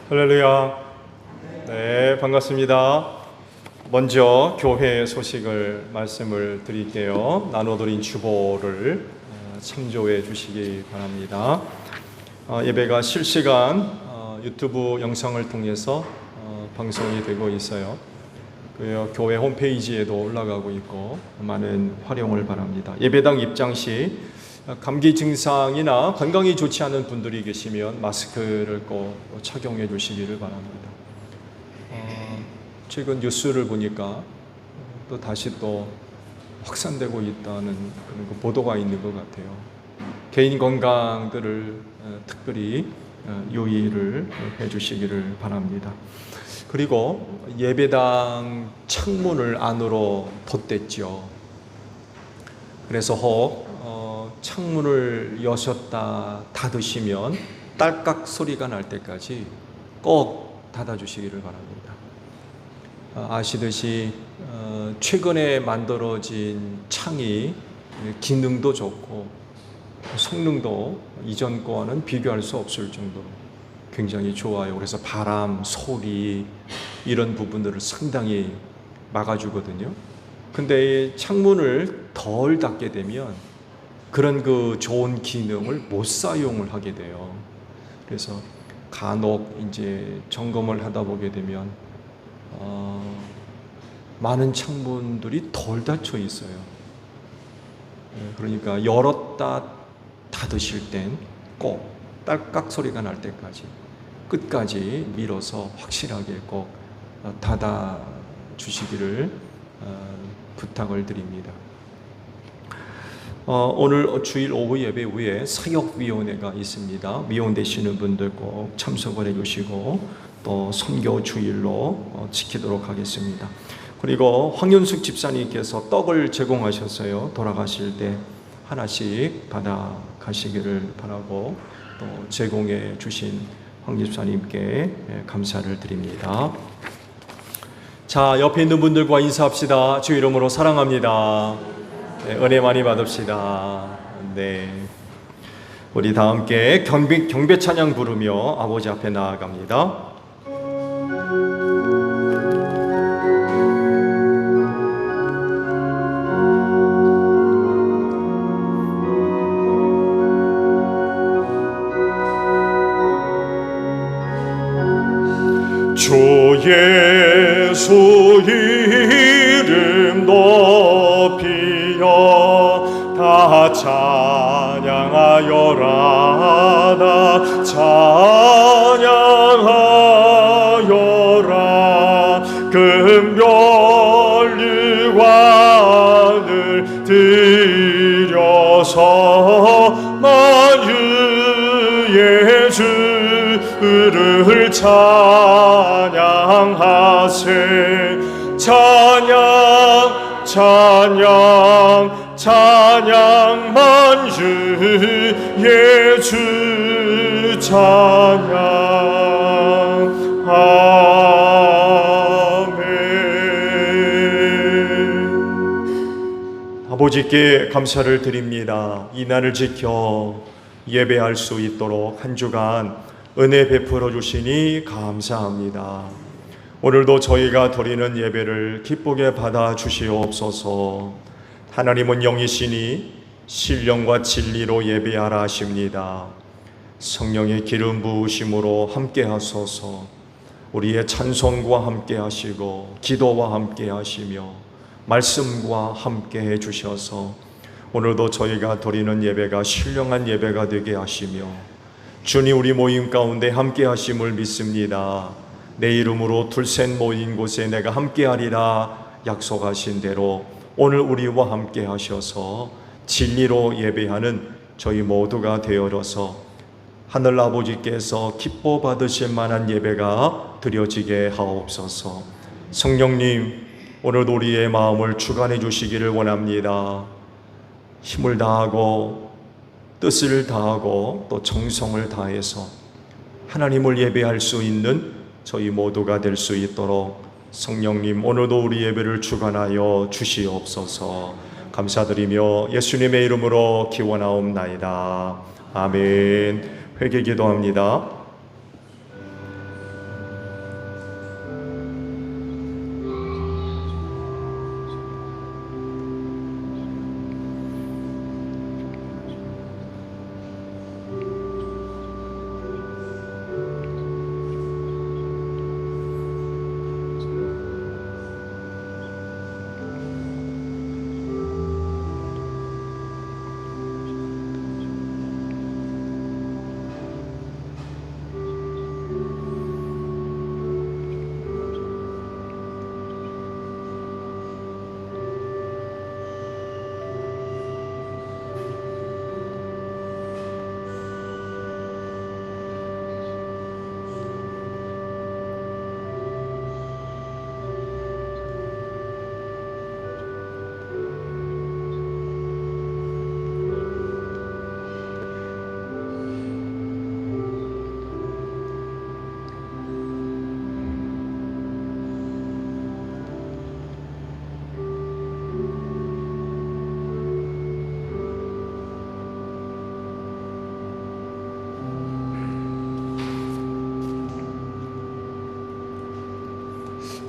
할렐루야. 네, 반갑습니다. 먼저 교회 소식을 말씀을 드릴게요. 나눠드린 주보를 참조해 주시기 바랍니다. 예배가 실시간 유튜브 영상을 통해서 방송이 되고 있어요. 교회 홈페이지에도 올라가고 있고 많은 활용을 바랍니다. 예배당 입장 시 감기 증상이나 건강이 좋지 않은 분들이 계시면 마스크를 꼭 착용해 주시기를 바랍니다. 최근 뉴스를 보니까 또 다시 확산되고 있다는 그런 보도가 있는 것 같아요. 개인 건강들을 특별히 유의를 해 주시기를 바랍니다. 그리고 예배당 창문을 안으로 덧댔죠. 그래서 혹 창문을 여셨다 닫으시면 딸깍 소리가 날 때까지 꼭 닫아주시기를 바랍니다. 아시듯이 최근에 만들어진 창이 기능도 좋고 성능도 이전 거와는 비교할 수 없을 정도로 굉장히 좋아요. 그래서 바람, 소리 이런 부분들을 상당히 막아주거든요. 근데 창문을 덜 닫게 되면 그런 좋은 기능을 못 사용을 하게 돼요. 그래서 간혹 이제 점검을 하다 보게 되면 많은 창문들이 덜 닫혀 있어요. 그러니까 열었다 닫으실 땐 꼭 딸깍 소리가 날 때까지 끝까지 밀어서 확실하게 꼭 닫아 주시기를 부탁을 드립니다. 오늘 주일 오후 예배 후에 사역위원회가 있습니다. 미혼되시는 분들 꼭 참석을 해주시고 또 선교 주일로 지키도록 하겠습니다. 그리고 황윤숙 집사님께서 떡을 제공하셨어요. 돌아가실 때 하나씩 받아 가시기를 바라고 또 제공해 주신 황 집사님께 감사를 드립니다. 자, 옆에 있는 분들과 인사합시다. 주 이름으로 사랑합니다. 네, 은혜 많이 받읍시다. 네, 우리 다 함께 경배 찬양 부르며 아버지 앞에 나아갑니다. 주 예수 이름 높이여 다 찬양하여라 다 찬양하여라 금별류관을 들여서 만유의 주를 찬양하세 찬양 찬양 찬양 만주의 주 찬양 아멘. 아버지께 감사를 드립니다. 이 날을 지켜 예배할 수 있도록 한 주간 은혜 베풀어 주시니 감사합니다. 오늘도 저희가 드리는 예배를 기쁘게 받아 주시옵소서. 하나님은 영이시니 신령과 진리로 예배하라 하십니다. 성령의 기름 부으심으로 함께 하소서. 우리의 찬송과 함께 하시고 기도와 함께 하시며 말씀과 함께 해 주셔서 오늘도 저희가 드리는 예배가 신령한 예배가 되게 하시며 주님 우리 모임 가운데 함께 하심을 믿습니다. 내 이름으로 둘셋 모인 곳에 내가 함께 하리라 약속하신 대로 오늘 우리와 함께 하셔서 진리로 예배하는 저희 모두가 되어서 하늘 아버지께서 기뻐 받으실 만한 예배가 드려지게 하옵소서. 성령님 오늘도 우리의 마음을 주관해 주시기를 원합니다. 힘을 다하고 뜻을 다하고 또 정성을 다해서 하나님을 예배할 수 있는 저희 모두가 될 수 있도록 성령님 오늘도 우리 예배를 주관하여 주시옵소서. 감사드리며 예수님의 이름으로 기원하옵나이다. 아멘. 회개 기도합니다.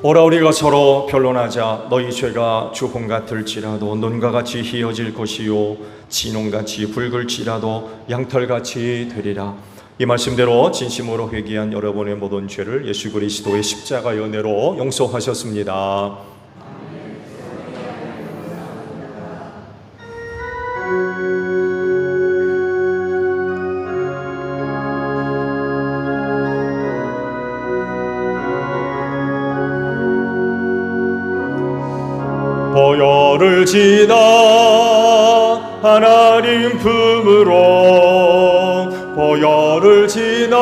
오라 우리가 서로 변론하자. 너희 죄가 주홍 같을지라도 논과 같이 희어질 것이요 진홍같이 붉을지라도 양털같이 되리라. 이 말씀대로 진심으로 회개한 여러분의 모든 죄를 예수 그리스도의 십자가의 은혜로 용서하셨습니다. 보혈을 지나 하나님 품으로 보혈을 지나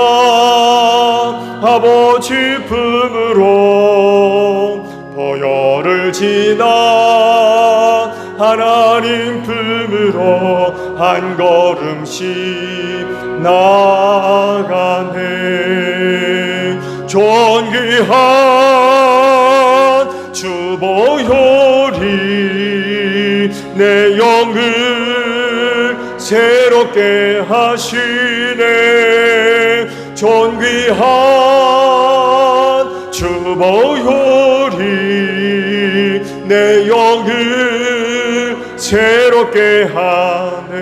아버지 품으로 보혈을 지나 하나님 품으로 한 걸음씩 나아가네. 존귀한 주보혈이 내 영을 새롭게 하시네. 존귀한 주보혈이 내 영을 새롭게 하네.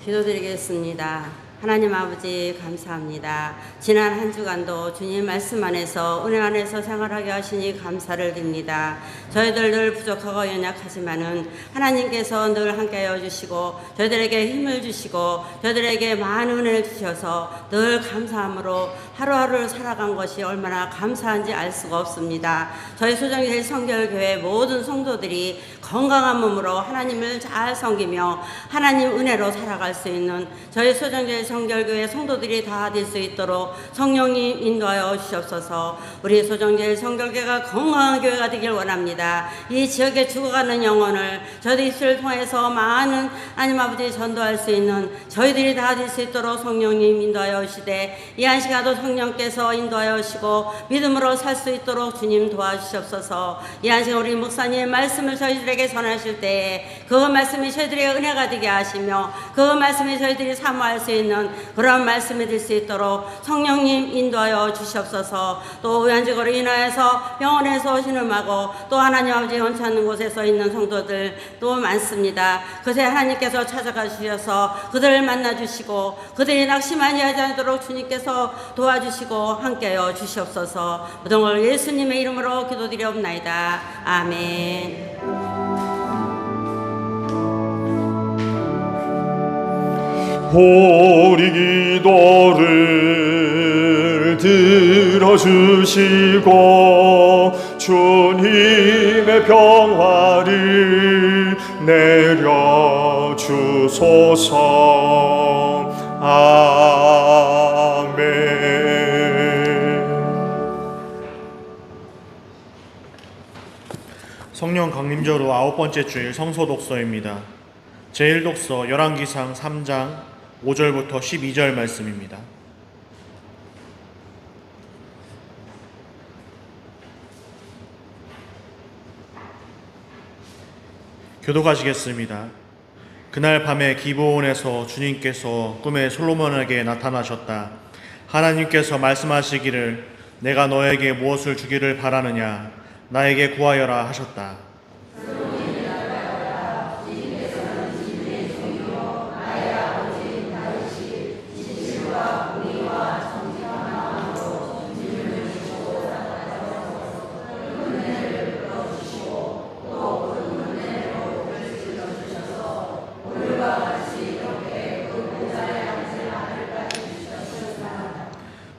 기도드리겠습니다. 하나님 아버지 감사합니다. 지난 한 주간도 주님 말씀 안에서 은혜 안에서 생활하게 하시니 감사를 드립니다. 저희들 늘 부족하고 연약하지만은 하나님께서 늘 함께하여 주시고 저희들에게 힘을 주시고 저희들에게 많은 은혜를 주셔서 늘 감사함으로 하루하루를 살아간 것이 얼마나 감사한지 알 수가 없습니다. 저희 소정제일 성결교회 모든 성도들이 건강한 몸으로 하나님을 잘 섬기며 하나님 은혜로 살아갈 수 있는 저희 소정제일 성결교회 성도들이 다 될 수 있도록 성령님 인도하여 주시옵소서. 우리 소정제일 성결교회가 건강한 교회가 되길 원합니다. 이 지역에 죽어가는 영혼을 저희들 입술을 통해서 많은 하나님 아버지 전도할 수 있는 저희들이 다 될 수 있도록 성령님 인도하여 주시되 이 한 시간도 성령께서 인도하여 주시고 믿음으로 살 수 있도록 주님 도와주시옵소서. 이 한 시간 우리 목사님의 말씀을 저희들에게 전하실 때에 그 말씀이 저희들의 은혜가 되게 하시며 그 말씀이 저희들이 사모할 수 있는 그런 말씀이 될 수 있도록 성령님 인도하여 주시옵소서. 또 의한직으로 인하여서 병원에서 신음하고 또 하나님 아버지 원치 않는 곳에서 있는 성도들 또 많습니다. 그새 하나님께서 찾아가 주셔서 그들을 만나 주시고 그들이 낙심하지 않도록 주님께서 도와주시고 함께하여 주시옵소서. 모든 걸 예수님의 이름으로 기도드리옵나이다. 아멘. 우리 기도를 들어주시고 주님의 평화를 내려주소서. 아멘. 성령 강림절후 9번째 주일 성서 독서입니다. 제1독서 열왕기상 3장 5절부터 12절 말씀입니다. 교독하시겠습니다. 그날 밤에 기브온에서 주님께서 꿈에 솔로몬에게 나타나셨다. 하나님께서 말씀하시기를 내가 너에게 무엇을 주기를 바라느냐 나에게 구하여라 하셨다.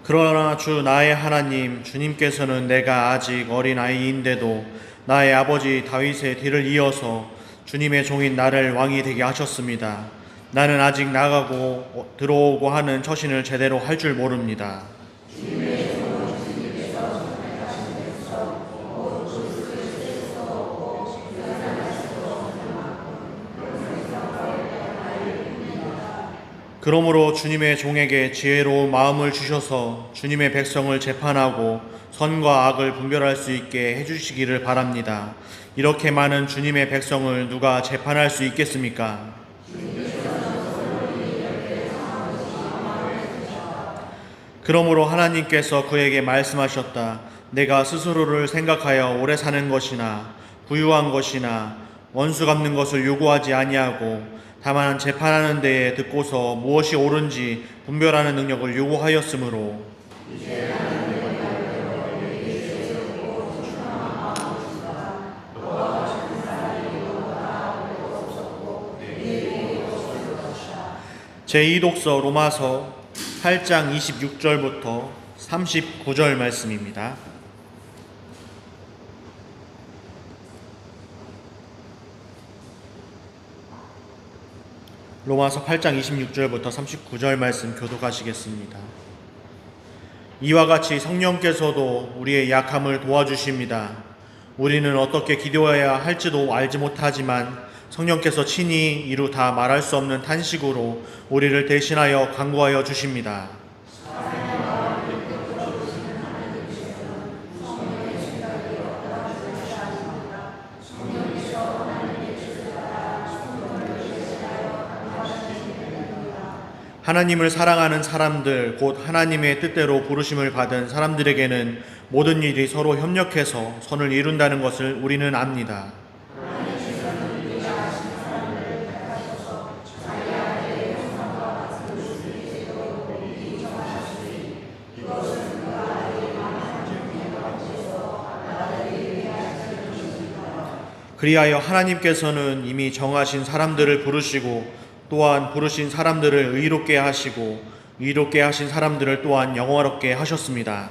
그러나 주 나의 하나님 주님께서는 내가 아직 어린 아이인데도 나의 아버지 다윗의 뒤를 이어서 주님의 종인 나를 왕이 되게 하셨습니다. 나는 아직 나가고 들어오고 하는 처신을 제대로 할 줄 모릅니다. 그러므로 주님의 종에게 지혜로운 마음을 주셔서 주님의 백성을 재판하고 선과 악을 분별할 수 있게 해주시기를 바랍니다. 이렇게 많은 주님의 백성을 누가 재판할 수 있겠습니까? 그러므로 하나님께서 그에게 말씀하셨다. 내가 스스로를 생각하여 오래 사는 것이나 부유한 것이나 원수 갚는 것을 요구하지 아니하고 다만 재판하는 데에 듣고서 무엇이 옳은지 분별하는 능력을 요구하였으므로 제2독서 로마서 8장 26절부터 39절 말씀입니다. 로마서 8장 26절부터 39절 말씀 교독하시겠습니다. 이와 같이 성령께서도 우리의 약함을 도와주십니다. 우리는 어떻게 기도해야 할지도 알지 못하지만 성령께서 친히 이루 다 말할 수 없는 탄식으로 우리를 대신하여 간구하여 주십니다. 하나님을 사랑하는 사람들, 곧 하나님의 뜻대로 부르심을 받은 사람들에게는 모든 일이 서로 협력해서 선을 이룬다는 것을 우리는 압니다. 그리하여 하나님께서는 이미 정하신 사람들을 부르시고 또한 부르신 사람들을 의롭게 하시고 의롭게 하신 사람들을 또한 영화롭게 하셨습니다.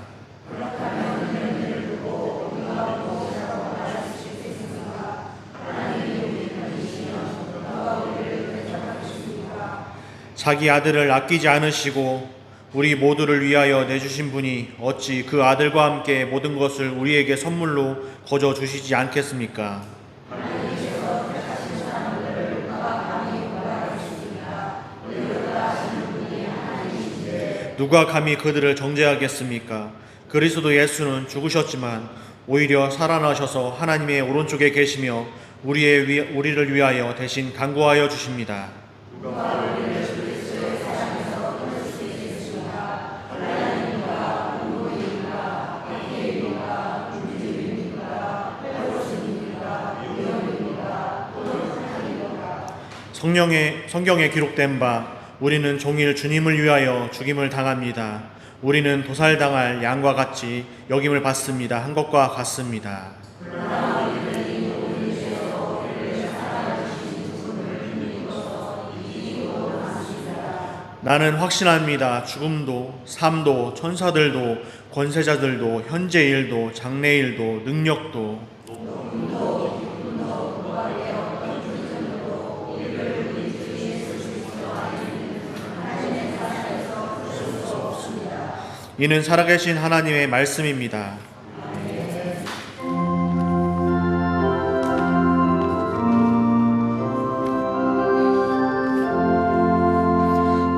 자기 아들을 아끼지 않으시고 우리 모두를 위하여 내주신 분이 어찌 그 아들과 함께 모든 것을 우리에게 선물로 거저 주시지 않겠습니까? 누가 감히 그들을 정죄하겠습니까? 그리스도 예수는 죽으셨지만 오히려 살아나셔서 하나님의 오른쪽에 계시며 우리를 위하여 대신 간구하여 주십니다. 성경에 기록된 바 우리는 종일 주님을 위하여 죽임을 당합니다. 우리는 도살당할 양과 같이 여김을 받습니다. 한 것과 같습니다. 나는 확신합니다. 죽음도 삶도 천사들도 권세자들도 현재 일도 장래 일도 능력도 이는 살아계신 하나님의 말씀입니다.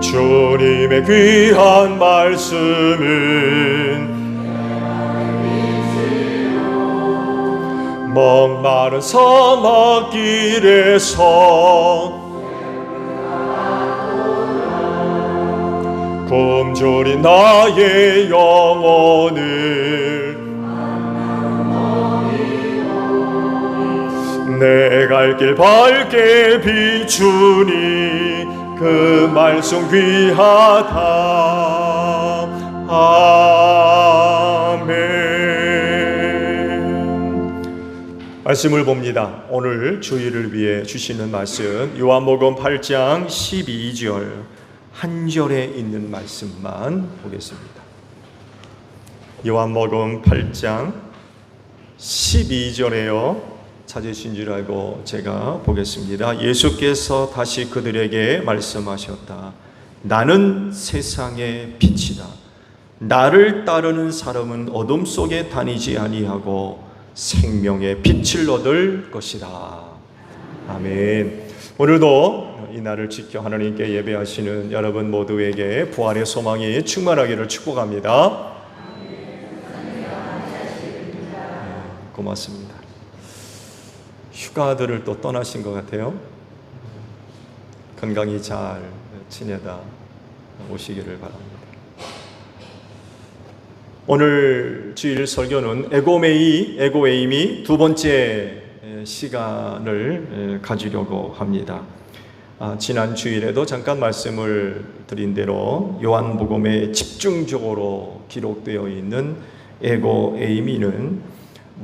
주님의 귀한 말씀은 목마른 사막길에서 굶주린 나의 영혼을 내 갈 길 밝게 비추니 그 말씀 귀하다. 아멘. 말씀을 봅니다. 오늘 주일을 위해 주시는 말씀 요한복음 8장 12절 한 절에 있는 말씀만 보겠습니다. 요한복음 8장 12절에요. 찾으신 줄 알고 제가 보겠습니다. 예수께서 다시 그들에게 말씀하셨다. 나는 세상의 빛이다. 나를 따르는 사람은 어둠 속에 다니지 아니하고 생명의 빛을 얻을 것이다. 아멘. 오늘도 이 날을 지켜 하나님께 예배하시는 여러분 모두에게 부활의 소망이 충만하기를 축복합니다. 고맙습니다. 휴가들을 또 떠나신 것 같아요. 건강히 잘 지내다 오시기를 바랍니다. 오늘 주일 설교는 에고에임이 두 번째 시간을 가지려고 합니다. 지난 주일에도 잠깐 말씀을 드린 대로 요한복음에 집중적으로 기록되어 있는 에고에이미는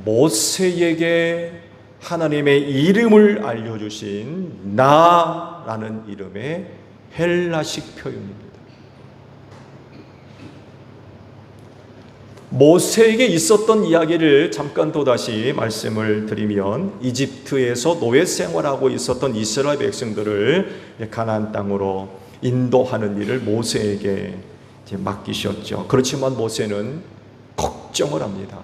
모세에게 하나님의 이름을 알려주신 나라는 이름의 헬라식 표현입니다. 모세에게 있었던 이야기를 잠깐 또다시 말씀을 드리면, 이집트에서 노예 생활하고 있었던 이스라엘 백성들을 가나안 땅으로 인도하는 일을 모세에게 맡기셨죠. 그렇지만 모세는 걱정을 합니다.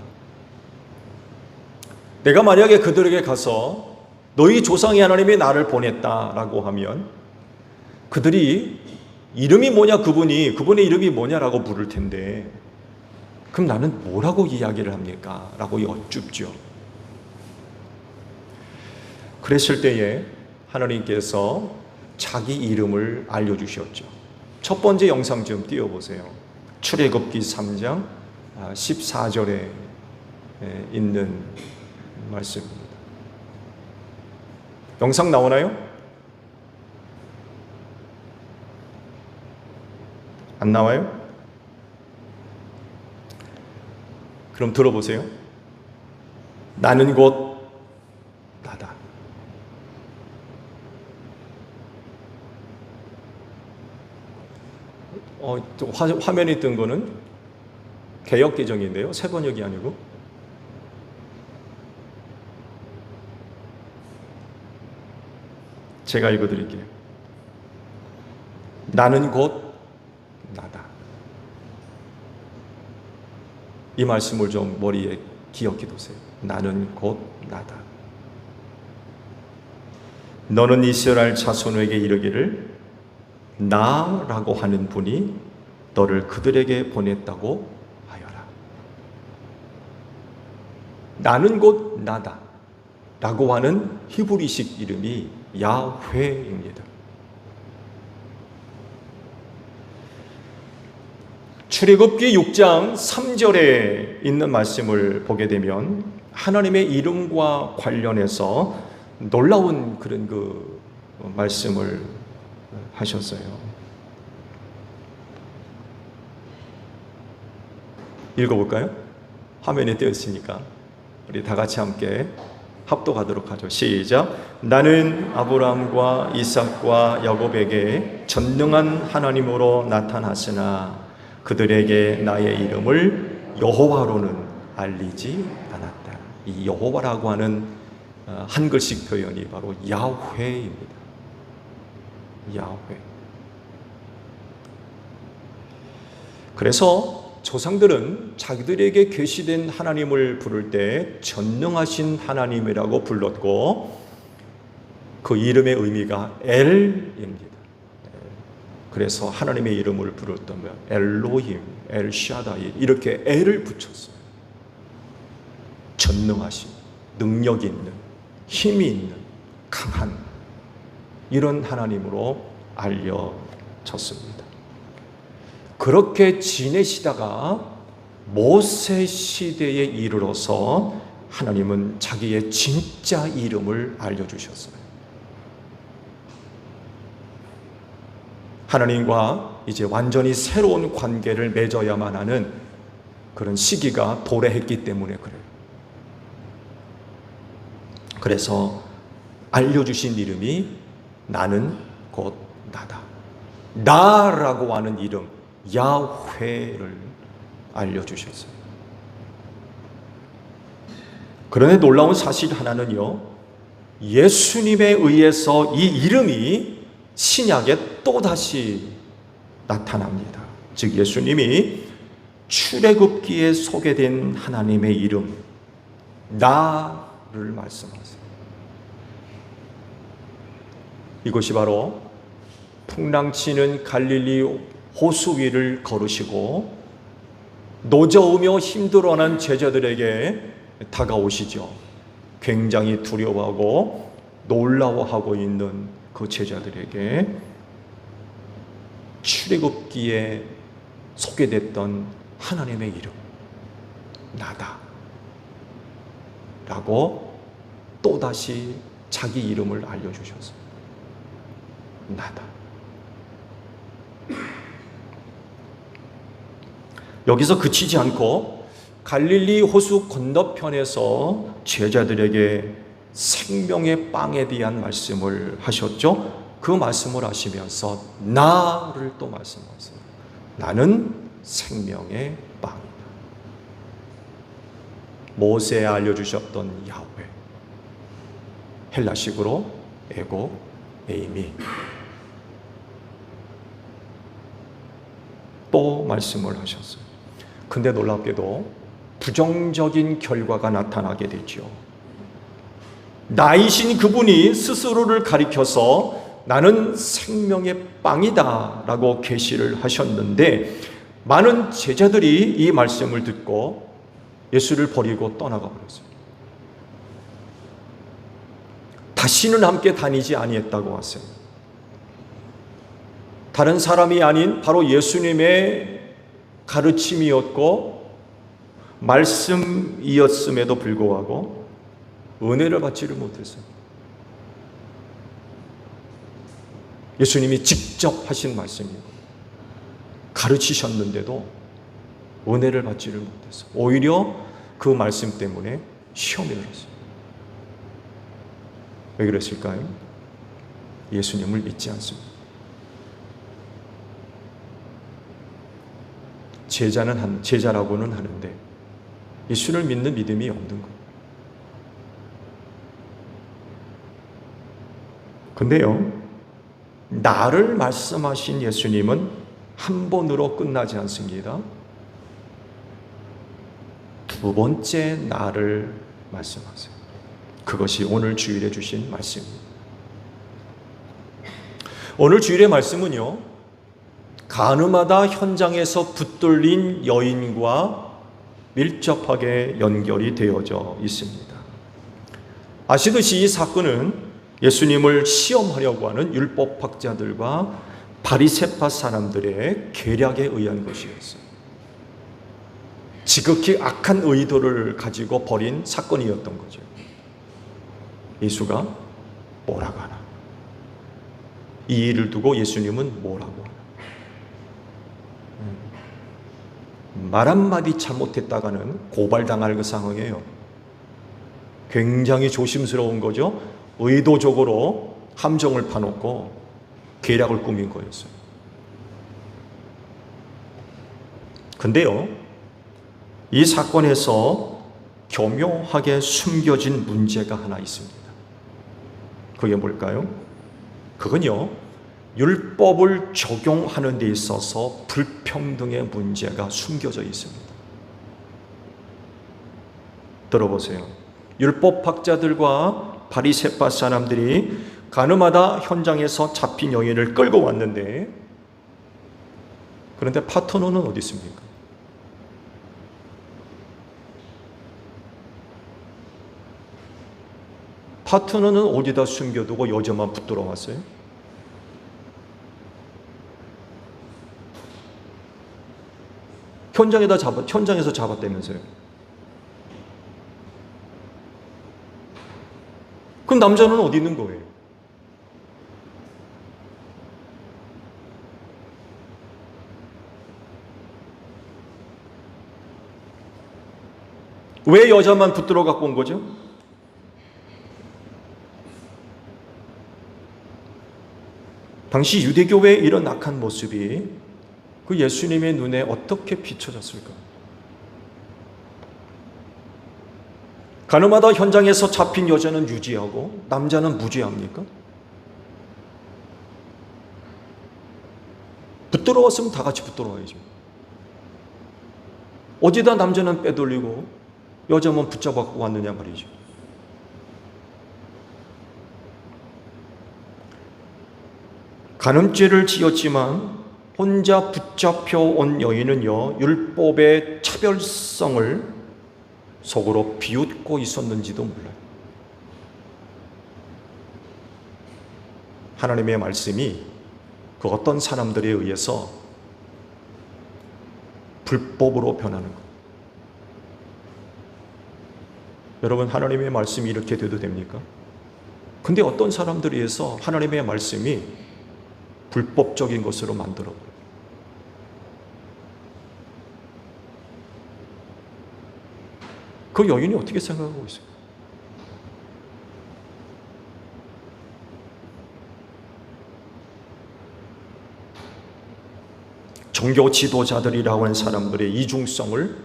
내가 만약에 그들에게 가서 너희 조상의 하나님이 나를 보냈다라고 하면 그들이 이름이 뭐냐, 그분의 이름이 뭐냐라고 물을 텐데, 그럼 나는 뭐라고 이야기를 합니까? 라고 여쭙죠. 그랬을 때에 하나님께서 자기 이름을 알려주셨죠. 첫 번째 영상 좀 띄워보세요. 출애굽기 3장 14절에 있는 말씀입니다. 영상 나오나요? 안 나와요? 그럼 들어보세요. 나는 곧 나다. 화면에 뜬 거는 개역개정인데요. 새 번역이 아니고. 제가 읽어드릴게요. 나는 곧 나다. 이 말씀을 좀 머리에 기억해 두세요. 나는 곧 나다. 너는 이스라엘 자손에게 이르기를 나라고 하는 분이 너를 그들에게 보냈다고 하여라. 나는 곧 나다 라고 하는 히브리식 이름이 야훼입니다. 출애굽기 6장 3절에 있는 말씀을 보게 되면 하나님의 이름과 관련해서 놀라운 그런 그 말씀을 하셨어요. 읽어볼까요? 화면에 띄어 있으니까 우리 다 같이 함께 합독하도록 하죠. 시작. 나는 아브라함과 이삭과 야곱에게 전능한 하나님으로 나타났으나 그들에게 나의 이름을 여호와로는 알리지 않았다. 이 여호와라고 하는 한글식 표현이 바로 야훼입니다. 야훼. 그래서 조상들은 자기들에게 계시된 하나님을 부를 때 전능하신 하나님이라고 불렀고, 그 이름의 의미가 엘입니다. 그래서 하나님의 이름을 부르다면 엘로힘, 엘샤다이 이렇게 엘을 붙였어요. 전능하신, 능력 있는, 힘이 있는, 강한 이런 하나님으로 알려졌습니다. 그렇게 지내시다가 모세 시대에 이르러서 하나님은 자기의 진짜 이름을 알려주셨어요. 하나님과 이제 완전히 새로운 관계를 맺어야만 하는 그런 시기가 도래했기 때문에 그래요. 그래서 알려주신 이름이 나는 곧 나다. 나라고 하는 이름 야훼를 알려주셨어요. 그런데 놀라운 사실 하나는요, 예수님에 의해서 이 이름이 신약에 또다시 나타납니다. 즉 예수님이 출애굽기에 소개된 하나님의 이름 나를 말씀하세요. 이것이 바로 풍랑치는 갈릴리 호수 위를 걸으시고 노저으며 힘들어하는 제자들에게 다가오시죠. 굉장히 두려워하고 놀라워하고 있는 그 제자들에게 출애굽기에 소개됐던 하나님의 이름 나다 라고 또다시 자기 이름을 알려주셨어요. 나다. 여기서 그치지 않고 갈릴리 호수 건너편에서 제자들에게 생명의 빵에 대한 말씀을 하셨죠. 그 말씀을 하시면서 나를 또 말씀하세요. 나는 생명의 빵이다. 모세에 알려주셨던 야훼, 헬라식으로 에고 에이미, 또 말씀을 하셨어요. 근데 놀랍게도 부정적인 결과가 나타나게 되죠. 나이신 그분이 스스로를 가리켜서 나는 생명의 빵이다 라고 계시를 하셨는데, 많은 제자들이 이 말씀을 듣고 예수를 버리고 떠나가 버렸어요. 다시는 함께 다니지 아니했다고 하세요. 다른 사람이 아닌 바로 예수님의 가르침이었고 말씀이었음에도 불구하고 은혜를 받지를 못했어요. 예수님이 직접 하신 말씀이고 가르치셨는데도 은혜를 받지를 못했어요. 오히려 그 말씀 때문에 시험이 들었어요. 왜 그랬을까요? 예수님을 믿지 않습니다. 제자라고는 하는데 예수를 믿는 믿음이 없는 거예요. 근데요, 나를 말씀하신 예수님은 한 번으로 끝나지 않습니다. 두 번째 나를 말씀하세요. 그것이 오늘 주일에 주신 말씀입니다. 오늘 주일의 말씀은요, 가늠하다 현장에서 붙들린 여인과 밀접하게 연결이 되어져 있습니다. 아시듯이 이 사건은 예수님을 시험하려고 하는 율법학자들과 바리새파 사람들의 계략에 의한 것이었어요. 지극히 악한 의도를 가지고 벌인 사건이었던 거죠. 예수가 뭐라고 하나? 이 일을 두고 예수님은 뭐라고 하나? 말 한마디 잘못했다가는 고발당할 그 상황이에요. 굉장히 조심스러운 거죠. 의도적으로 함정을 파놓고 계략을 꾸민 거였어요. 근데요, 이 사건에서 교묘하게 숨겨진 문제가 하나 있습니다. 그게 뭘까요? 그건요, 율법을 적용하는 데 있어서 불평등의 문제가 숨겨져 있습니다. 들어보세요. 율법학자들과 바리새파 사람들이 가늠하다 현장에서 잡힌 여인을 끌고 왔는데, 그런데 파트너는 어디 있습니까? 파트너는 어디다 숨겨두고 여자만 붙들어 왔어요? 현장에서 잡았다면서요. 그럼 남자는 어디 있는 거예요? 왜 여자만 붙들어 갖고 온 거죠? 당시 유대교회의 이런 악한 모습이 그 예수님의 눈에 어떻게 비춰졌을까? 가늠하다 현장에서 잡힌 여자는 유죄하고 남자는 무죄합니까? 붙들어 왔으면 다 같이 붙들어 와야죠. 어디다 남자는 빼돌리고 여자만 붙잡아갖고 왔느냐 말이죠. 간음죄를 지었지만 혼자 붙잡혀 온 여인은요, 율법의 차별성을 속으로 비웃고 있었는지도 몰라요. 하나님의 말씀이 그 어떤 사람들에 의해서 불법으로 변하는 것, 여러분, 하나님의 말씀이 이렇게 돼도 됩니까? 근데 어떤 사람들에 의해서 하나님의 말씀이 불법적인 것으로 만들어버려요. 그 여인이 어떻게 생각하고 있어요? 종교 지도자들이라고 하는 사람들의 이중성을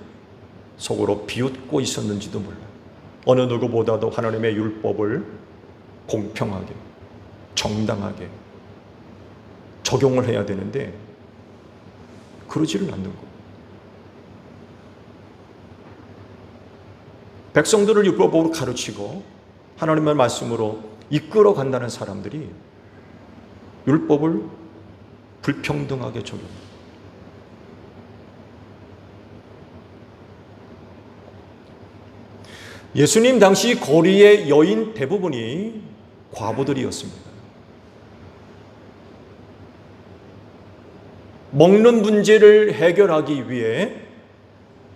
속으로 비웃고 있었는지도 몰라요. 어느 누구보다도 하나님의 율법을 공평하게, 정당하게 적용을 해야 되는데 그러지를 않는 거예요. 백성들을 율법으로 가르치고 하나님의 말씀으로 이끌어 간다는 사람들이 율법을 불평등하게 적용해요. 예수님 당시 거리의 여인 대부분이 과부들이었습니다. 먹는 문제를 해결하기 위해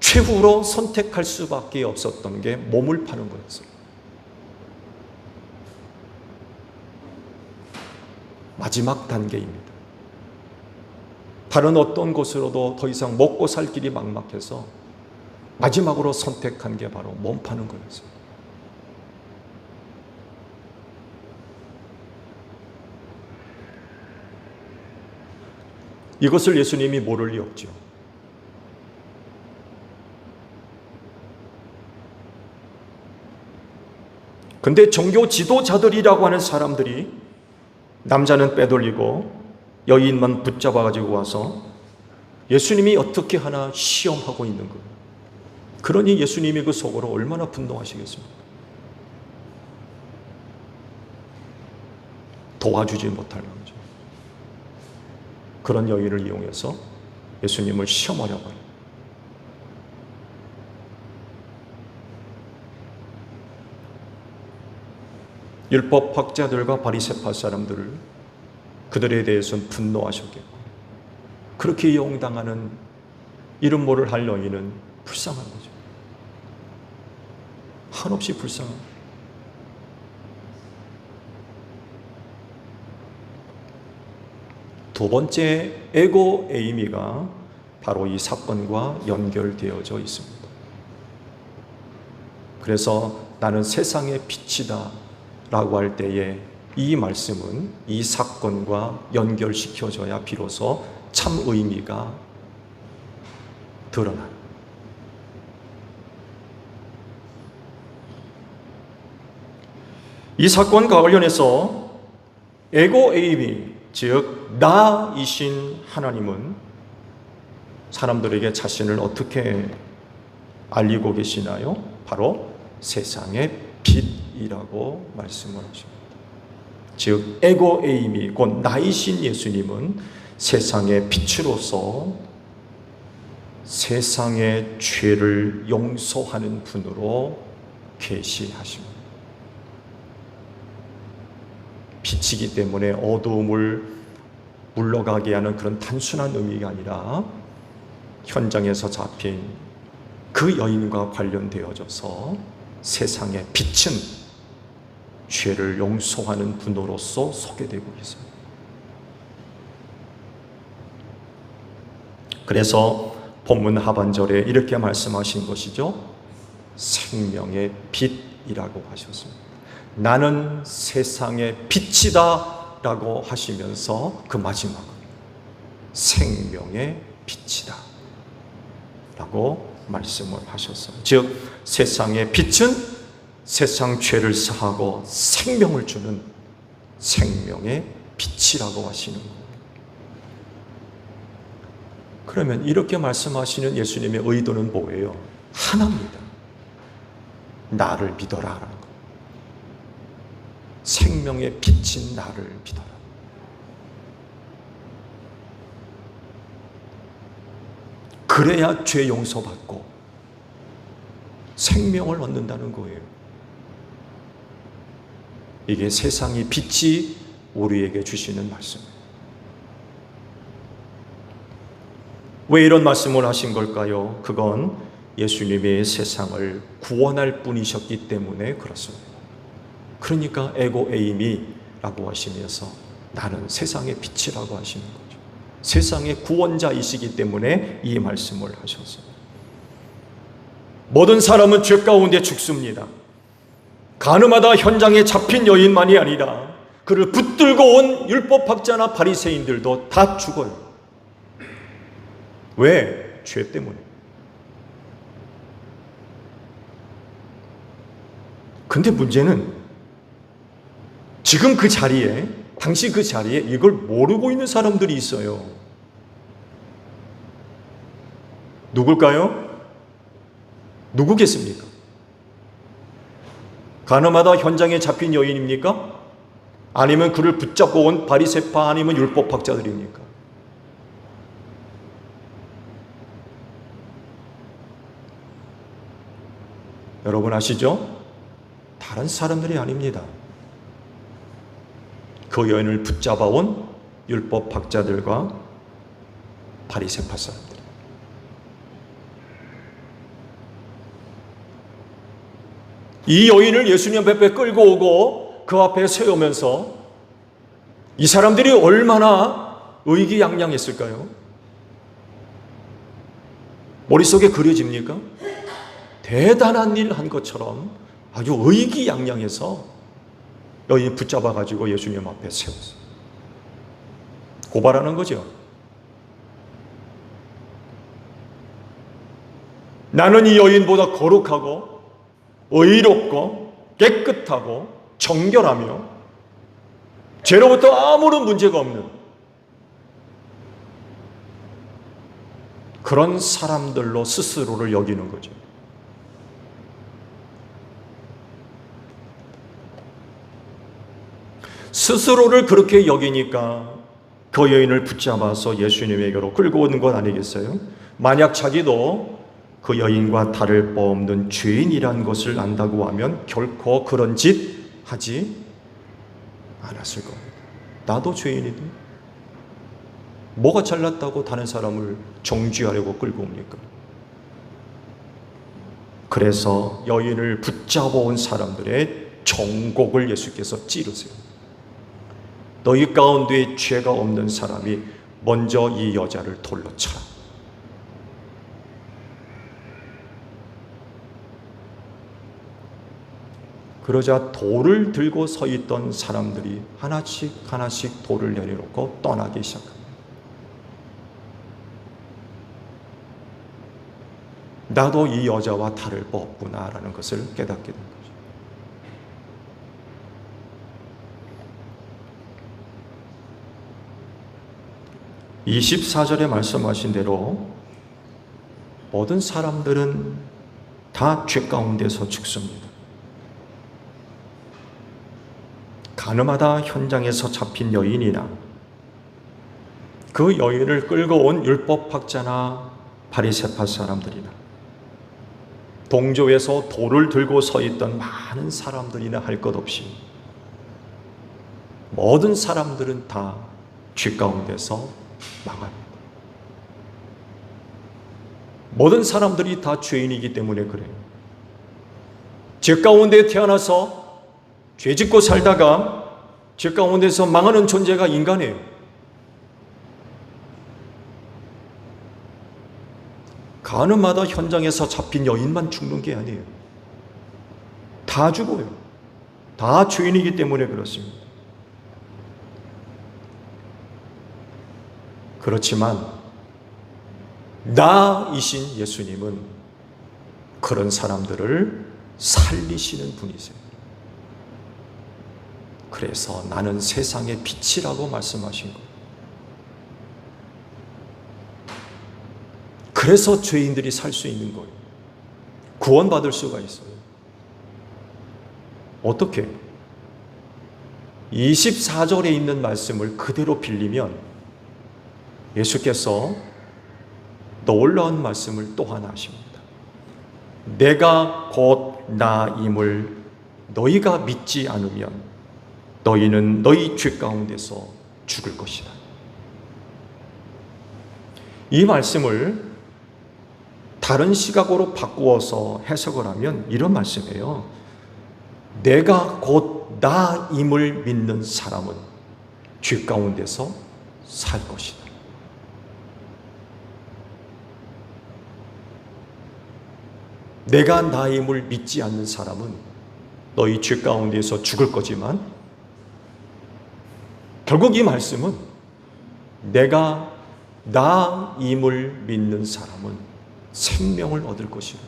최후로 선택할 수밖에 없었던 게 몸을 파는 거였어요. 마지막 단계입니다. 다른 어떤 것으로도 더 이상 먹고 살 길이 막막해서 마지막으로 선택한 게 바로 몸 파는 거였어요. 이것을 예수님이 모를 리 없죠. 근데 종교 지도자들이라고 하는 사람들이 남자는 빼돌리고 여인만 붙잡아 가지고 와서 예수님이 어떻게 하나 시험하고 있는 거예요. 그러니 예수님이 그 속으로 얼마나 분노하시겠습니까? 도와주지 못할 망정. 그런 여인을 이용해서 예수님을 시험하려고 해요. 율법학자들과 바리새파 사람들을 그들에 대해서는 분노하셨겠고, 그렇게 이용당하는 이름 모를 할 여인은 불쌍한 거죠. 한없이 불쌍한. 두 번째 에고 에이미가 바로 이 사건과 연결되어져 있습니다. 그래서 나는 세상의 빛이다 라고 할 때에 이 말씀은 이 사건과 연결시켜져야 비로소 참 의미가 드러나요. 이 사건과 관련해서 에고 에이미, 즉 나이신 하나님은 사람들에게 자신을 어떻게 알리고 계시나요? 바로 세상의 빛이라고 말씀을 하십니다. 즉 에고 에이미, 곧 나이신 예수님은 세상의 빛으로서 세상의 죄를 용서하는 분으로 계시하십니다. 빛이기 때문에 어두움을 물러가게 하는 그런 단순한 의미가 아니라 현장에서 잡힌 그 여인과 관련되어져서 세상의 빛은 죄를 용서하는 분으로서 소개되고 있습니다. 그래서 본문 하반절에 이렇게 말씀하신 것이죠. 생명의 빛이라고 하셨습니다. 나는 세상의 빛이다 라고 하시면서 그 마지막은 생명의 빛이다 라고 말씀을 하셨어요. 즉 세상의 빛은 세상 죄를 사하고 생명을 주는 생명의 빛이라고 하시는 거예요. 그러면 이렇게 말씀하시는 예수님의 의도는 뭐예요? 하나입니다. 나를 믿어라 라는 거. 생명의 빛인 나를 믿어라. 그래야 죄 용서받고 생명을 얻는다는 거예요. 이게 세상의 빛이 우리에게 주시는 말씀이에요. 왜 이런 말씀을 하신 걸까요? 그건 예수님이 세상을 구원할 분이셨기 때문에 그렇습니다. 그러니까 에고 에이미라고 하시면서 나는 세상의 빛이라고 하시는 거죠. 세상의 구원자이시기 때문에 이 말씀을 하셨어요. 모든 사람은 죄 가운데 죽습니다. 가늠하다 현장에 잡힌 여인만이 아니라 그를 붙들고 온 율법학자나 바리새인들도 다 죽어요. 왜? 죄 때문에. 근데 문제는 지금 그 자리에, 당시 그 자리에 이걸 모르고 있는 사람들이 있어요. 누굴까요? 누구겠습니까? 가늠하다 현장에 잡힌 여인입니까? 아니면 그를 붙잡고 온 바리새파 아니면 율법학자들입니까? 여러분 아시죠? 다른 사람들이 아닙니다. 그 여인을 붙잡아온 율법학자들과 바리새파 사람들. 이 여인을 예수님 앞에 끌고 오고 그 앞에 세우면서 이 사람들이 얼마나 의기양양했을까요? 머릿속에 그려집니까? 대단한 일 한 것처럼 아주 의기양양해서 여인 붙잡아가지고 예수님 앞에 세웠어요. 고발하는 거죠. 나는 이 여인보다 거룩하고 의롭고 깨끗하고 정결하며 죄로부터 아무런 문제가 없는 그런 사람들로 스스로를 여기는 거죠. 스스로를 그렇게 여기니까 그 여인을 붙잡아서 예수님에게로 끌고 오는 것 아니겠어요? 만약 자기도 그 여인과 다를 바 없는 죄인이란 것을 안다고 하면 결코 그런 짓 하지 않았을 겁니다. 나도 죄인인데 뭐가 잘났다고 다른 사람을 정죄하려고 끌고 옵니까? 그래서 여인을 붙잡아온 사람들의 정곡을 예수께서 찌르세요. 너희 가운데 죄가 없는 사람이 먼저 이 여자를 돌로 쳐라. 그러자 돌을 들고 서 있던 사람들이 하나씩 하나씩 돌을 내려놓고 떠나기 시작합니다. 나도 이 여자와 다를 바 없구나라는 것을 깨닫게 된 거죠. 이 24절에 말씀하신 대로 모든 사람들은 다 죄 가운데서 죽습니다. 가늠하다 현장에서 잡힌 여인이나 그 여인을 끌고 온 율법학자나 바리새파 사람들이나 동조에서 돌을 들고 서 있던 많은 사람들이나 할 것 없이 모든 사람들은 다 죄 가운데서 망합니다. 모든 사람들이 다 죄인이기 때문에 그래요. 죄 가운데 태어나서 죄 짓고 살다가 죄 가운데서 망하는 존재가 인간이에요. 가늠하다 현장에서 잡힌 여인만 죽는 게 아니에요. 다 죽어요. 다 죄인이기 때문에 그렇습니다. 그렇지만 나이신 예수님은 그런 사람들을 살리시는 분이세요. 그래서 나는 세상의 빛이라고 말씀하신 거예요. 그래서 죄인들이 살 수 있는 거예요. 구원받을 수가 있어요. 어떻게? 24절에 있는 말씀을 그대로 빌리면 예수께서 놀라운 말씀을 또 하나 하십니다. 내가 곧 나임을 너희가 믿지 않으면 너희는 너희 죄 가운데서 죽을 것이다. 이 말씀을 다른 시각으로 바꾸어서 해석을 하면 이런 말씀이에요. 내가 곧 나임을 믿는 사람은 죄 가운데서 살 것이다. 내가 나임을 믿지 않는 사람은 너희 죄 가운데서 죽을 거지만, 결국 이 말씀은 내가 나임을 믿는 사람은 생명을 얻을 것이다.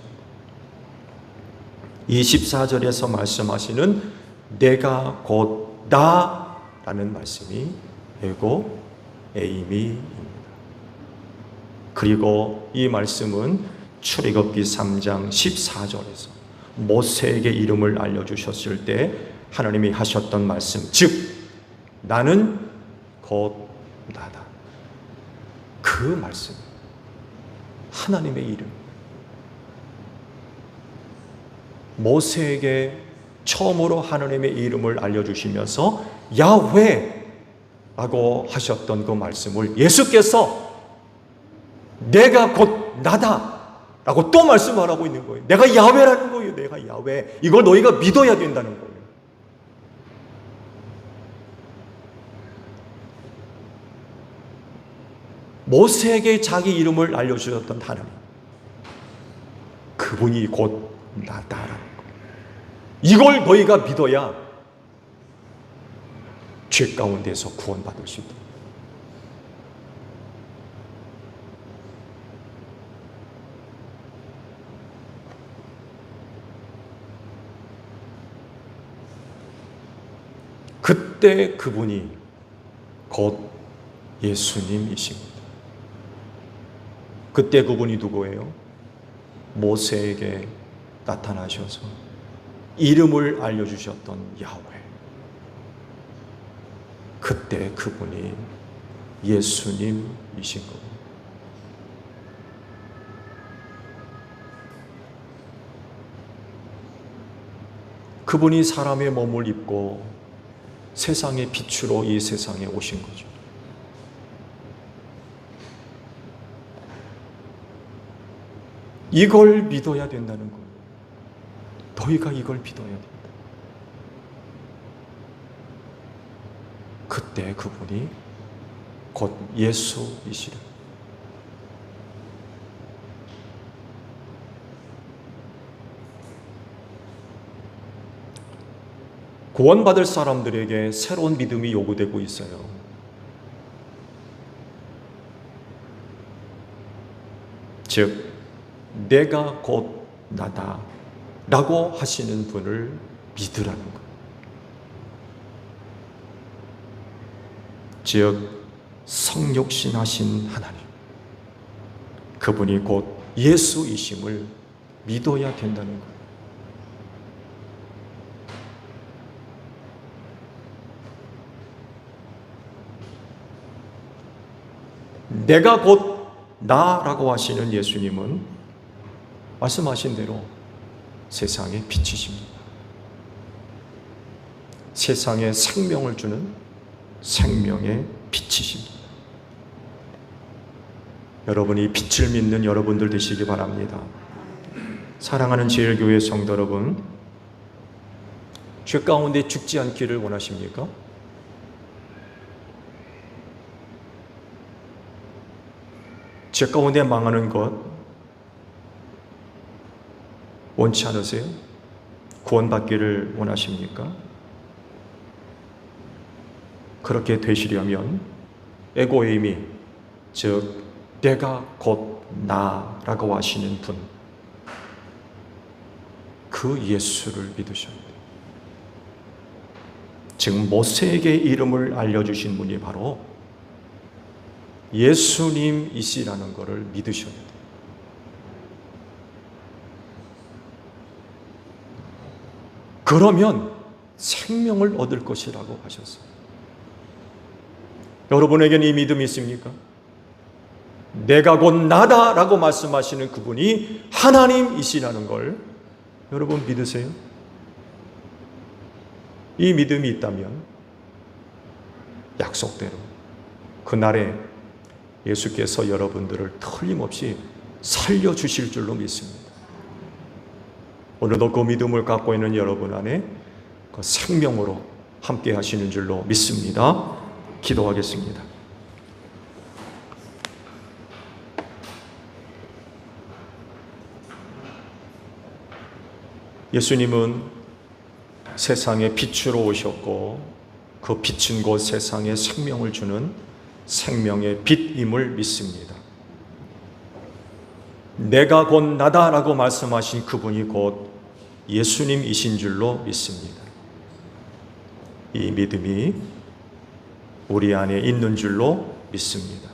24절에서 말씀하시는 내가 곧 나라는 말씀이 에고 에이미입니다. 그리고 이 말씀은 출애굽기 3장 14절에서 모세에게 이름을 알려주셨을 때 하나님이 하셨던 말씀, 즉 나는 곧 나다. 그 말씀, 하나님의 이름, 모세에게 처음으로 하나님의 이름을 알려주시면서 야훼라고 하셨던 그 말씀을 예수께서 내가 곧 나다 라고 또 말씀하라고 있는 거예요. 내가 야훼라는 거예요. 내가 야훼. 이걸 너희가 믿어야 된다는 거예요. 모세에게 자기 이름을 알려주셨던 하나님, 그분이 곧 나다라는 거예요. 이걸 너희가 믿어야 죄 가운데서 구원받을 수 있다. 그때 그분이 곧 예수님이십니다. 그때 그분이 누구예요? 모세에게 나타나셔서 이름을 알려주셨던 야훼. 그때 그분이 예수님이신 겁니다. 그분이 사람의 몸을 입고 세상의 빛으로 이 세상에 오신 거죠. 이걸 믿어야 된다는 거예요. 너희가 이걸 믿어야 된다. 그때 그분이 곧 예수이시라. 구원받을 사람들에게 새로운 믿음이 요구되고 있어요. 즉 내가 곧 나다 라고 하시는 분을 믿으라는 것. 즉 성육신하신 하나님, 그분이 곧 예수이심을 믿어야 된다는 것. 내가 곧 나라고 하시는 예수님은 말씀하신 대로 세상의 빛이십니다. 세상에 생명을 주는 생명의 빛이십니다. 여러분이 빛을 믿는 여러분들 되시기 바랍니다. 사랑하는 제일교회 성도 여러분, 죄 가운데 죽지 않기를 원하십니까? 죄 가운데 망하는 것 원치 않으세요? 구원받기를 원하십니까? 그렇게 되시려면 에고에이미, 즉 내가 곧 나라고 하시는 분, 그 예수를 믿으셔야 돼요. 즉 모세에게 이름을 알려주신 분이 바로 예수님이시라는 것을 믿으셔야 돼요. 그러면 생명을 얻을 것이라고 하셨어요. 여러분에게는 이 믿음이 있습니까? 내가 곧 나다라고 말씀하시는 그분이 하나님이시라는 걸 여러분 믿으세요? 이 믿음이 있다면 약속대로 그날에 예수께서 여러분들을 틀림없이 살려주실 줄로 믿습니다. 오늘도 그 믿음을 갖고 있는 여러분 안에 그 생명으로 함께 하시는 줄로 믿습니다. 기도하겠습니다. 예수님은 세상에 빛으로 오셨고 그 빛은 곧 세상에 생명을 주는 생명의 빛임을 믿습니다. 내가 곧 나다라고 말씀하신 그분이 곧 예수님이신 줄로 믿습니다. 이 믿음이 우리 안에 있는 줄로 믿습니다.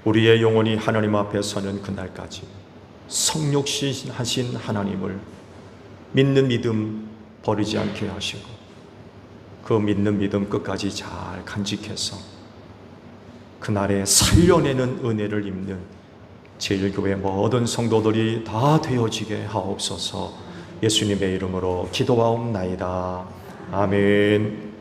우리의 영혼이 하나님 앞에 서는 그날까지 성육신하신 하나님을 믿는 믿음 버리지 않게 하시고 그 믿는 믿음 끝까지 잘 간직해서 그날에 살려내는 은혜를 입는 제1교회 모든 성도들이 다 되어지게 하옵소서. 예수님의 이름으로 기도하옵나이다. 아멘.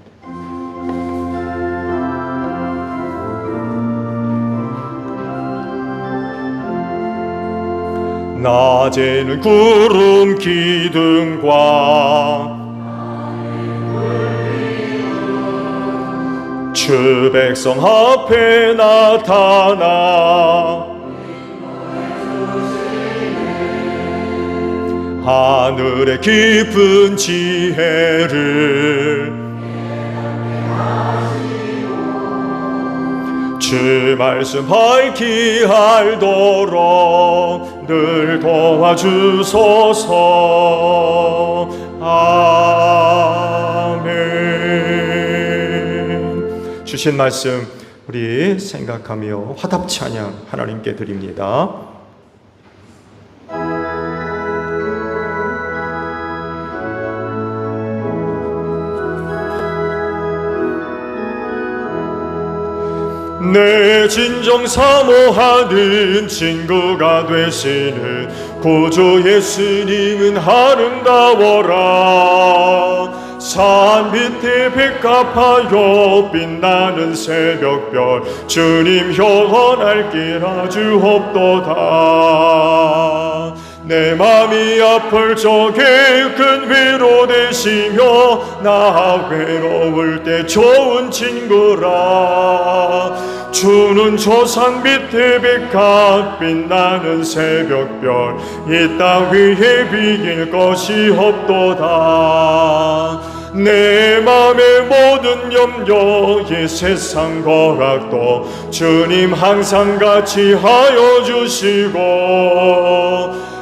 낮에는 구름 기둥과 주 백성 앞에 나타나 하늘의 깊은 지혜를 주 말씀 밝히 알도록 늘 도와주소서. 아멘. 주신 말씀 우리 생각하며 화답 찬양 하나님께 드립니다. 내 진정 사모하는 친구가 되시는 구주 예수님은 아름다워라. 산 밑에 백합하여 빛나는 새벽별 주님 영원할 길 아주 없도다. 내 맘이 아플 적에 큰 위로 되시며 나 외로울 때 좋은 친구라. 주는 저 산 밑에 백합 빛나는 새벽별 이 땅 위에 비길 것이 없도다. 내 맘의 모든 염려 이 세상 거락도 주님 항상 같이 하여 주시고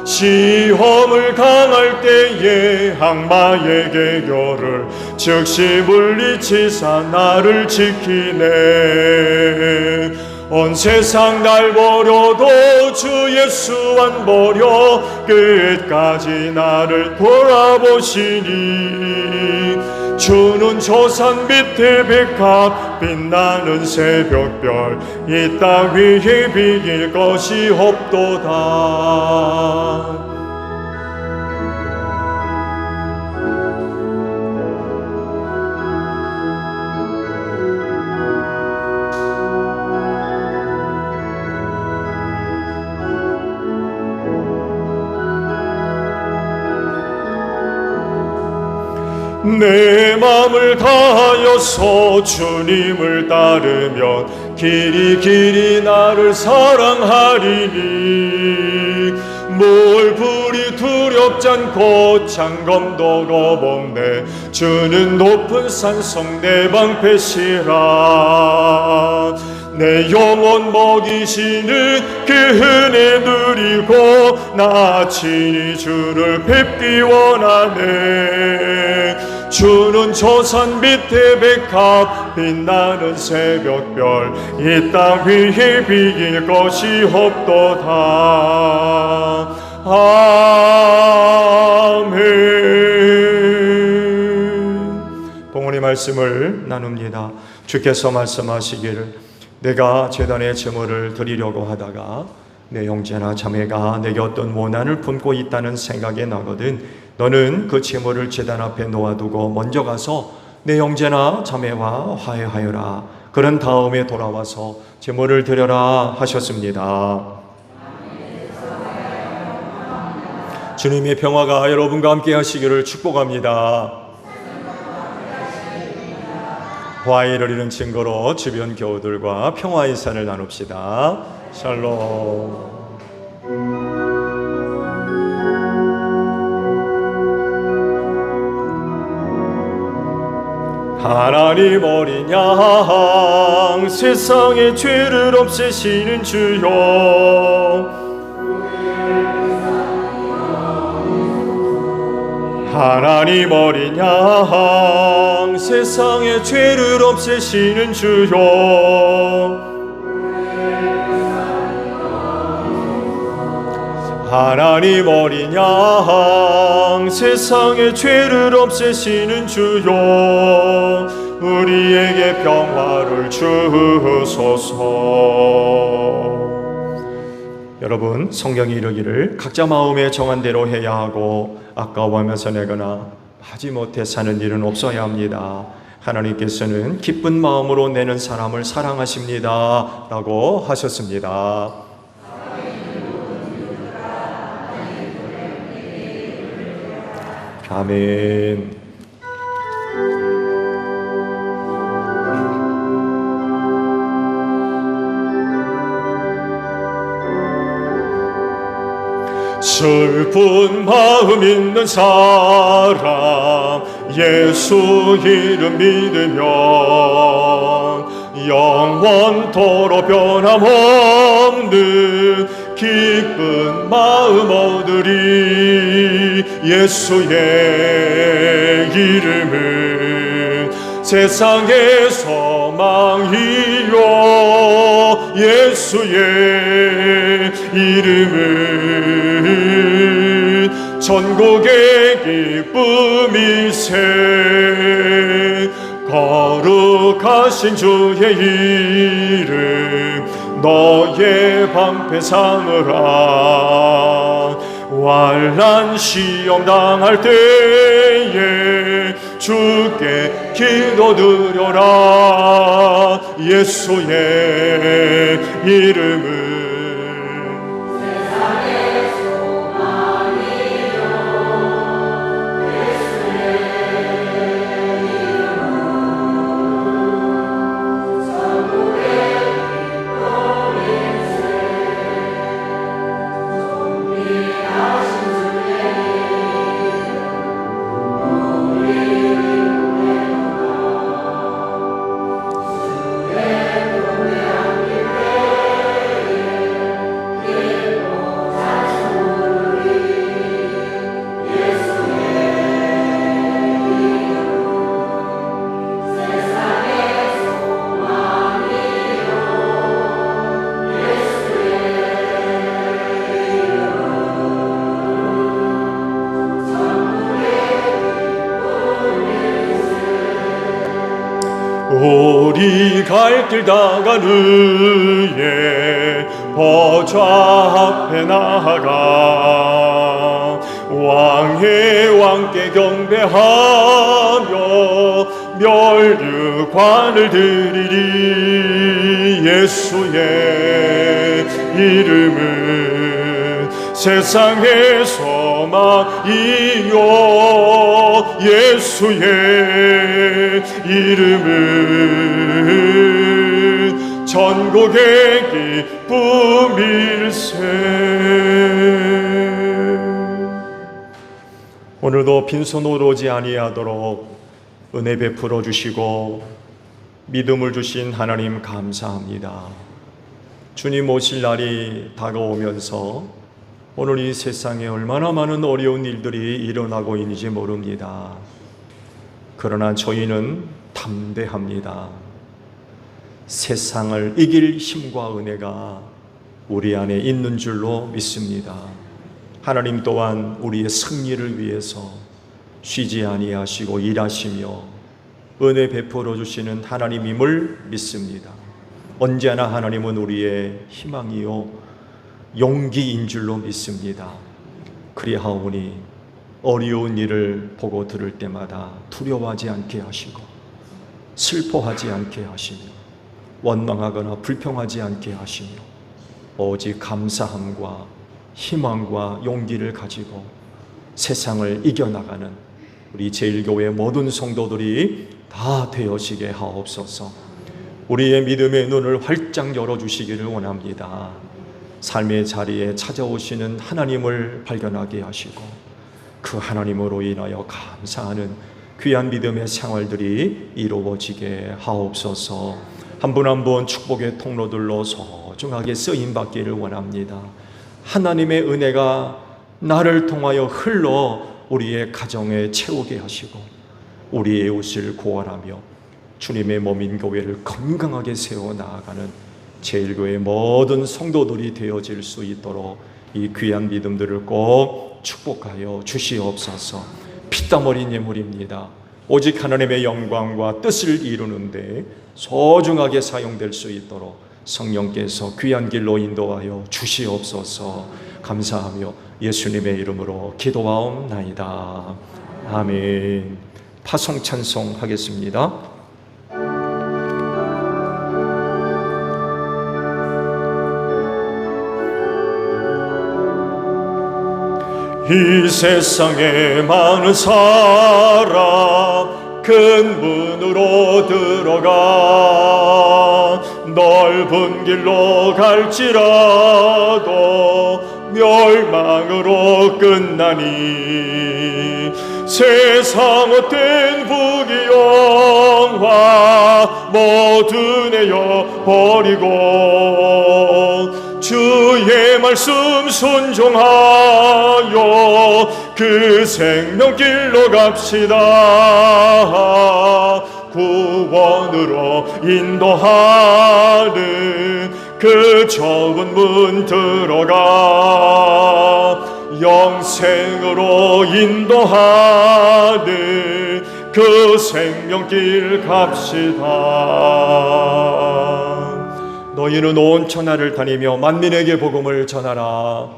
시험을 당할 때에 악마의 계교를 즉시 물리치사 나를 지키네. 온 세상 날 버려도 주 예수 안 버려 끝까지 나를 돌아보시니. 주는 저 산 밑에 백합 빛나는 새벽별 이 땅 위에 비길 것이 없도다. 내 맘을 다하여서 주님을 따르면 길이 길이 나를 사랑하리니. 몰불이 두렵지 않고 창검도 겁없네. 주는 높은 산성 내 방패시라. 내 영혼 먹이시는 그 은혜 누리고 나 친히 주를 뵙기 원하네. 주는 저 산 밑에 백합 빛나는 새벽별 이 땅 위에 비길 것이 없도다. 아멘. 봉헌의 말씀을 나눕니다. 주께서 말씀하시기를 내가 제단에 제물을 드리려고 하다가 내 형제나 자매가 내게 어떤 원한을 품고 있다는 생각이 나거든 너는 그 제물을 제단 앞에 놓아두고 먼저 가서 내 형제나 자매와 화해하여라. 그런 다음에 돌아와서 제물을 드려라 하셨습니다. 주님의 평화가 여러분과 함께 하시기를 축복합니다. 화해를 이룬 증거로 주변 교우들과 평화 인사를 나눕시다. 샬롬. 하나님 어린 양 세상의 죄를 없애시는 주여, 하나님 어린 양 세상의 죄를 없애시는 주여, 하나님 어린 양 세상의 죄를 없애시는 주여, 우리에게 평화를 주소서. 여러분, 성경이 이르기를 각자 마음에 정한 대로 해야 하고 아까워하면서 내거나 하지 못해 사는 일은 없어야 합니다. 하나님께서는 기쁜 마음으로 내는 사람을 사랑하십니다 라고 하셨습니다. 아멘. 슬픈 마음 있는 사람 예수 이름 믿으면 영원토록 변함없는 기쁜 마음 얻으리. 예수의 이름은 세상의 소망이요, 예수의 이름은 전국의 기쁨이세. 거룩하신 주의 이름 너의 방패 삼으라. 환난 시험 당할 때에 주께 기도드려라. 예수의 이름은 우리 갈 길 다간 위에 보좌 앞에 나아가 왕의 왕께 경배하며 멸류관을 드리리. 예수의 이름은 세상의 소망이요, 예수의 이름은 전국의 기쁨일세. 오늘도 빈손으로 오지 아니하도록 은혜 베풀어 주시고 믿음을 주신 하나님 감사합니다. 주님 오실 날이 다가오면서 오늘 이 세상에 얼마나 많은 어려운 일들이 일어나고 있는지 모릅니다. 그러나 저희는 담대합니다. 세상을 이길 힘과 은혜가 우리 안에 있는 줄로 믿습니다. 하나님 또한 우리의 승리를 위해서 쉬지 아니하시고 일하시며 은혜 베풀어 주시는 하나님임을 믿습니다. 언제나 하나님은 우리의 희망이요 용기인 줄로 믿습니다. 그리하오니 어려운 일을 보고 들을 때마다 두려워하지 않게 하시고 슬퍼하지 않게 하시며 원망하거나 불평하지 않게 하시며 오직 감사함과 희망과 용기를 가지고 세상을 이겨나가는 우리 제1교회 모든 성도들이 다 되어지게 하옵소서. 우리의 믿음의 눈을 활짝 열어주시기를 원합니다. 삶의 자리에 찾아오시는 하나님을 발견하게 하시고 그 하나님으로 인하여 감사하는 귀한 믿음의 생활들이 이루어지게 하옵소서. 한 분 한 분 축복의 통로들로 소중하게 쓰임받기를 원합니다. 하나님의 은혜가 나를 통하여 흘러 우리의 가정에 채우게 하시고 우리의 이웃을 구원하며 주님의 몸인 교회를 건강하게 세워나가는 제1교회 모든 성도들이 되어질 수 있도록 이 귀한 믿음들을 꼭 축복하여 주시옵소서. 피땀 어린 예물입니다. 오직 하나님의 영광과 뜻을 이루는데 소중하게 사용될 수 있도록 성령께서 귀한 길로 인도하여 주시옵소서. 감사하며 예수님의 이름으로 기도하옵나이다. 아멘. 파송 찬송 하겠습니다. 이 세상에 많은 사람 큰 문으로 들어가 넓은 길로 갈지라도 멸망으로 끝나니 세상 헛된 부귀영화 모두 내어 버리고 주의 말씀 순종하여 그 생명길로 갑시다. 구원으로 인도하는 그 좁은 문 들어가 영생으로 인도하는 그 생명길 갑시다. 너희는 온 천하를 다니며 만민에게 복음을 전하라.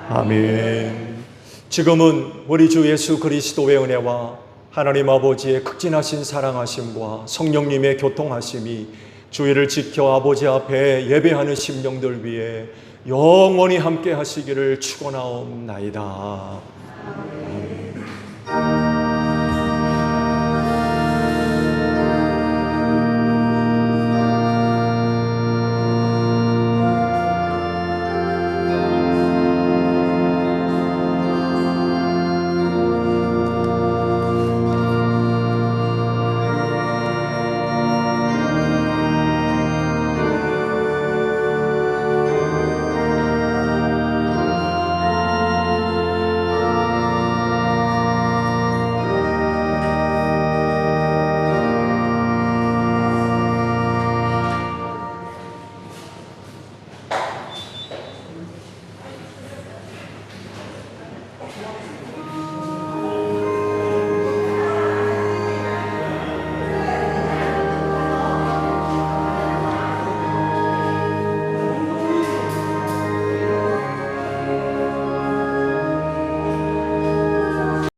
아멘. 지금은 우리 주 예수 그리스도의 은혜와 하나님 아버지의 극진하신 사랑하심과 성령님의 교통하심이 주의를 지켜 아버지 앞에 예배하는 심령들 위해 영원히 함께 하시기를 축원하옵나이다.